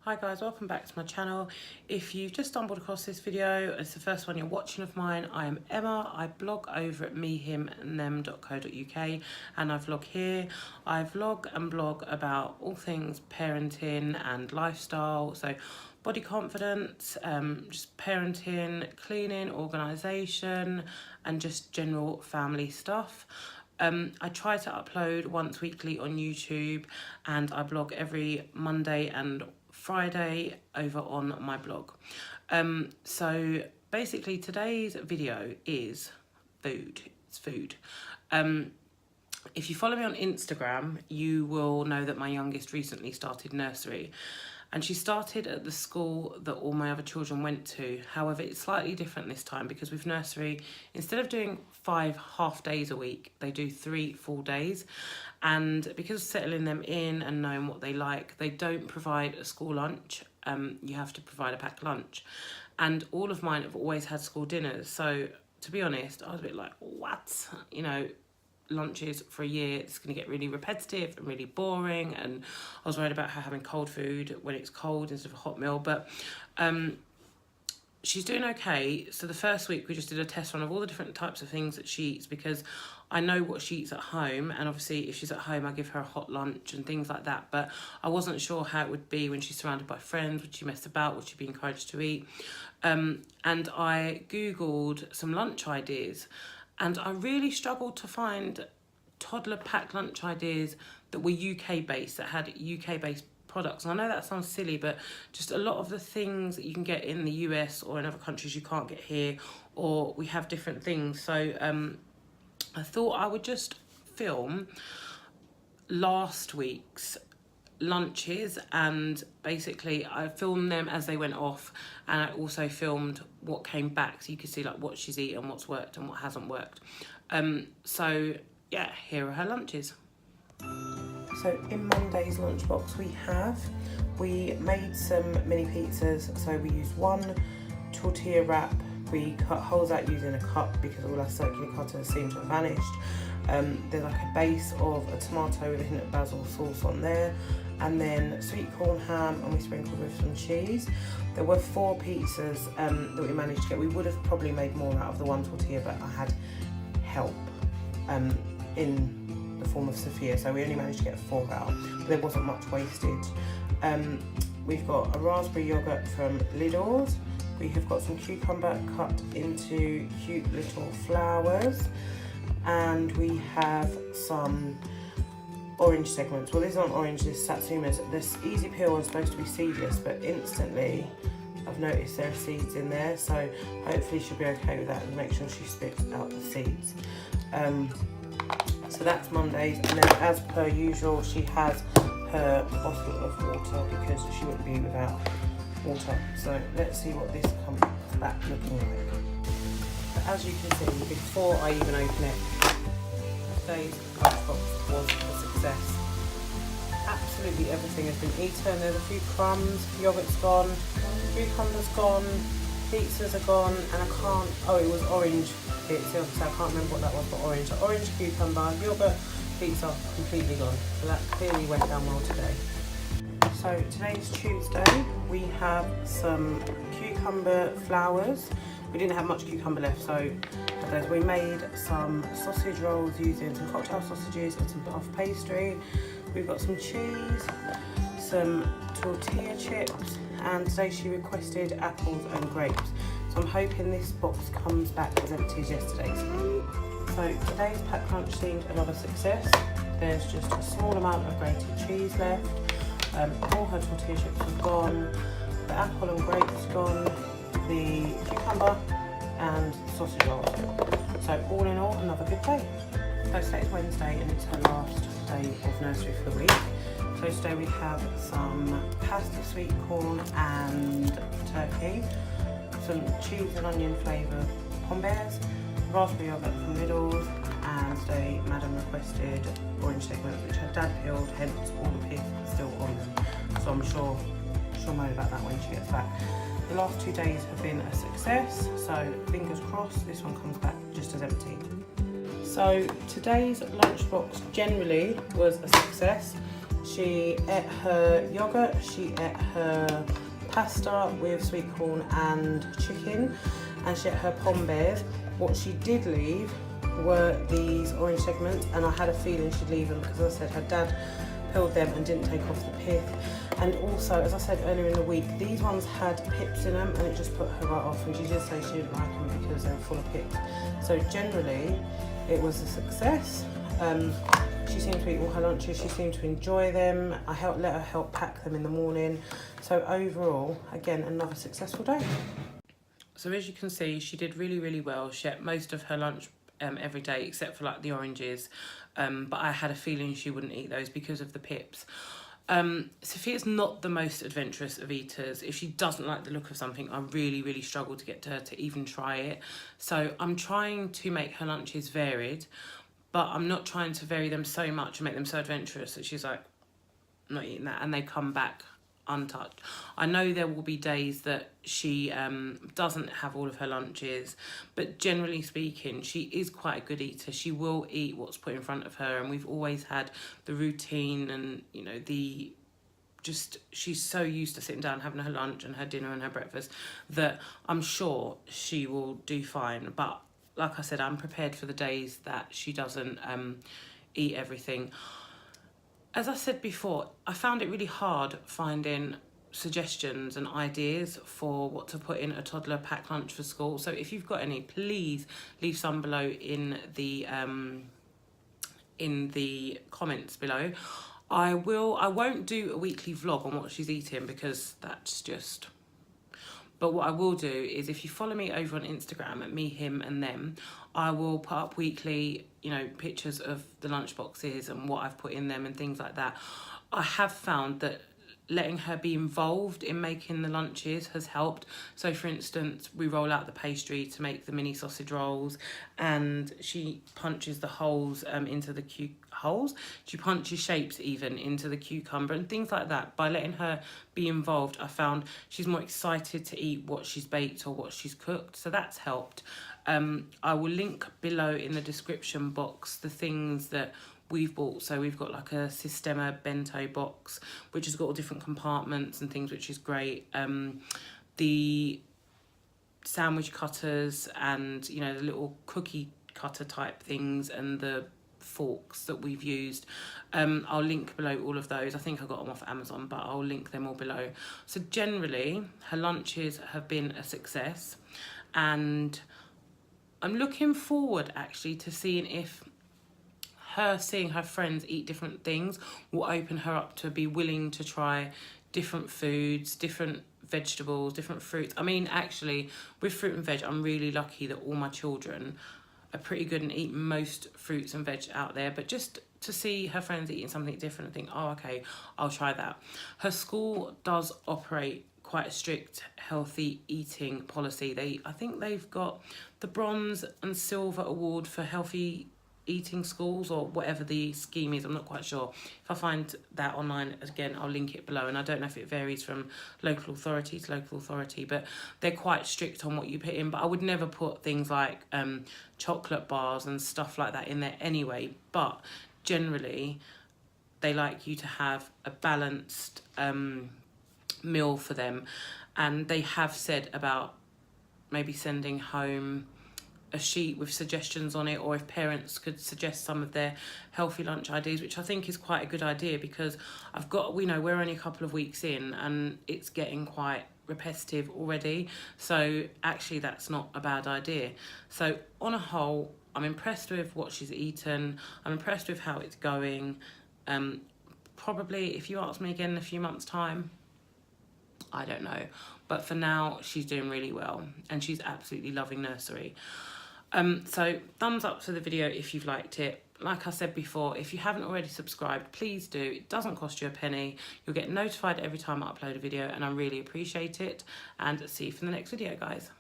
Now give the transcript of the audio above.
Hi guys, welcome back to my channel. If you've just stumbled across this video, it's the first one you're watching of mine. I am Emma. I blog over at mehimthem.co.uk and I vlog here. I vlog and blog about all things parenting and lifestyle, so body confidence, just parenting, cleaning, organisation and just general family stuff. I try to upload once weekly on YouTube and I blog every Monday and Friday over on my blog. So basically today's video is food. It's food. If you follow me on Instagram, you will know that my youngest recently started nursery. And she started at the school that all my other children went to. However, it's slightly different this time because with nursery, instead of doing 5 half days a week, they do 3 full days. And because of settling them in and knowing what they like, they don't provide a school lunch. You have to provide a packed lunch. And all of mine have always had school dinners. So to be honest, I was a bit like, what? You know, lunches for a year, it's going to get really repetitive and really boring, and I was worried about her having cold food when it's cold instead of a hot meal, but she's doing okay. So the first week we just did a test run of all the different types of things that she eats, because I know what she eats at home, and obviously if she's at home I give her a hot lunch and things like that, but I wasn't sure how it would be when she's surrounded by friends. Would she mess about? Would she be encouraged to eat? And I googled some lunch ideas, and I really struggled to find toddler packed lunch ideas that were UK based, that had UK based products. And I know that sounds silly, but just a lot of the things that you can get in the US or in other countries you can't get here, or we have different things. So I thought I would just film last week's lunches, and basically I filmed them as they went off, and I also filmed what came back so you could see like what she's eaten, what's worked and what hasn't worked. So yeah, here are her lunches. So in Monday's lunchbox we made some mini pizzas. So we used one tortilla wrap. We cut holes out using a cup because all our circular cutters seem to have vanished. There's like a base of a tomato with a hint of basil sauce on there, and then sweet corn ham, and we sprinkled with some cheese. There were 4 pizzas that we managed to get. We would have probably made more out of the one tortilla, but I had help in the form of Sofia, so we only managed to get 4 out, but there wasn't much wastage. We've got a raspberry yoghurt from Lidl's. We have got some cucumber cut into cute little flowers, and we have some orange segments. Well, these aren't orange, this satsumas. This easy peel is supposed to be seedless, but instantly I've noticed there are seeds in there, so hopefully she'll be okay with that and make sure she spits out the seeds. So that's Mondays, and then as per usual she has her bottle of water because she wouldn't be without water. So let's see what this comes back looking like. But as you can see, before I even open it, today's lunchbox was a success. Absolutely everything has been eaten. There's a few crumbs, yogurt's gone, cucumber's gone, pizzas are gone, and I can't, oh it was orange pizza, so I can't remember what that was, but orange. So orange, cucumber, yogurt, pizza, completely gone. So that clearly went down well today. So today's Tuesday, we have some cucumber flowers. We didn't have much cucumber left, so we made some sausage rolls using some cocktail sausages and some puff pastry. We've got some cheese, some tortilla chips, and today she requested apples and grapes. So I'm hoping this box comes back as empty as yesterday's. So today's packed lunch seemed another success. There's just a small amount of grated cheese left. All her tortilla chips are gone, the apple and grapes gone, the cucumber and sausage rolls. So all in all, another good day. So today's Wednesday and it's her last day of nursery for the week. So today we have some pasta, sweet corn and turkey, some cheese and onion flavoured pommes, raspberry yoghurt from Lidl's, and today Madam requested orange segments which her dad peeled, hence all the pith still on them. So I'm sure she'll moan about that when she gets back. The last 2 days have been a success, so fingers crossed this one comes back just as empty. So today's lunchbox generally was a success. She ate her yogurt, she ate her pasta with sweet corn and chicken, and she ate her pom bears. What she did leave were these orange segments, and I had a feeling she'd leave them because, as I said, her dad peeled them and didn't take off the pith. And also, as I said earlier in the week, these ones had pips in them, and it just put her right off, and she did say she didn't like them because they were full of pips. So generally it was a success. She seemed to eat all her lunches, she seemed to enjoy them. Let her help pack them in the morning. So overall, again, another successful day. So as you can see, she did really, really well. She ate most of her lunch every day, except for like the oranges. But I had a feeling she wouldn't eat those because of the pips. Sofia's not the most adventurous of eaters. If she doesn't like the look of something, I really, really struggle to get her to even try it. So I'm trying to make her lunches varied, but I'm not trying to vary them so much and make them so adventurous that she's like, I'm not eating that, and they come back untouched. I know there will be days that she doesn't have all of her lunches, but generally speaking, she is quite a good eater. She will eat what's put in front of her, and we've always had the routine and, you know, she's so used to sitting down, having her lunch and her dinner and her breakfast, that I'm sure she will do fine. But like I said, I'm prepared for the days that she doesn't eat everything. As I said before, I found it really hard finding suggestions and ideas for what to put in a toddler packed lunch for school. So if you've got any, please leave some below in the comments below. I won't do a weekly vlog on what she's eating because that's just... But what I will do is, if you follow me over on Instagram at me, him and them, I will put up weekly, you know, pictures of the lunch boxes and what I've put in them and things like that. I have found that letting her be involved in making the lunches has helped. So for instance, we roll out the pastry to make the mini sausage rolls, and she punches the holes into the she punches shapes even into the cucumber and things like that. By letting her be involved, I found she's more excited to eat what she's baked or what she's cooked, so that's helped. I will link below in the description box the things that we've bought. So we've got like a Sistema bento box, which has got all different compartments and things, which is great. The sandwich cutters and, you know, the little cookie cutter type things, and the forks that we've used. I'll link below all of those. I think I got them off Amazon, but I'll link them all below. So generally, her lunches have been a success, and I'm looking forward actually to seeing if seeing her friends eat different things will open her up to be willing to try different foods, different vegetables, different fruits. I mean, actually, with fruit and veg, I'm really lucky that all my children are pretty good and eat most fruits and veg out there. But just to see her friends eating something different and think, oh, okay, I'll try that. Her school does operate quite a strict healthy eating policy. I think they've got the bronze and silver award for healthy eating schools, or whatever the scheme is. I'm not quite sure. If I find that online, again, I'll link it below, and I don't know if it varies from local authority to local authority, but they're quite strict on what you put in. But I would never put things like chocolate bars and stuff like that in there anyway. But generally, they like you to have a balanced meal for them, and they have said about maybe sending home a sheet with suggestions on it, or if parents could suggest some of their healthy lunch ideas, which I think is quite a good idea, because we're only a couple of weeks in and it's getting quite repetitive already. So actually that's not a bad idea. So on a whole, I'm impressed with what she's eaten. I'm impressed with how it's going. Probably if you ask me again in a few months' time, I don't know. But for now, she's doing really well, and she's absolutely loving nursery. So thumbs up for the video if you've liked it. Like I said before, if you haven't already subscribed, please do. It doesn't cost you a penny. You'll get notified every time I upload a video, and I really appreciate it. And see you for the next video, guys.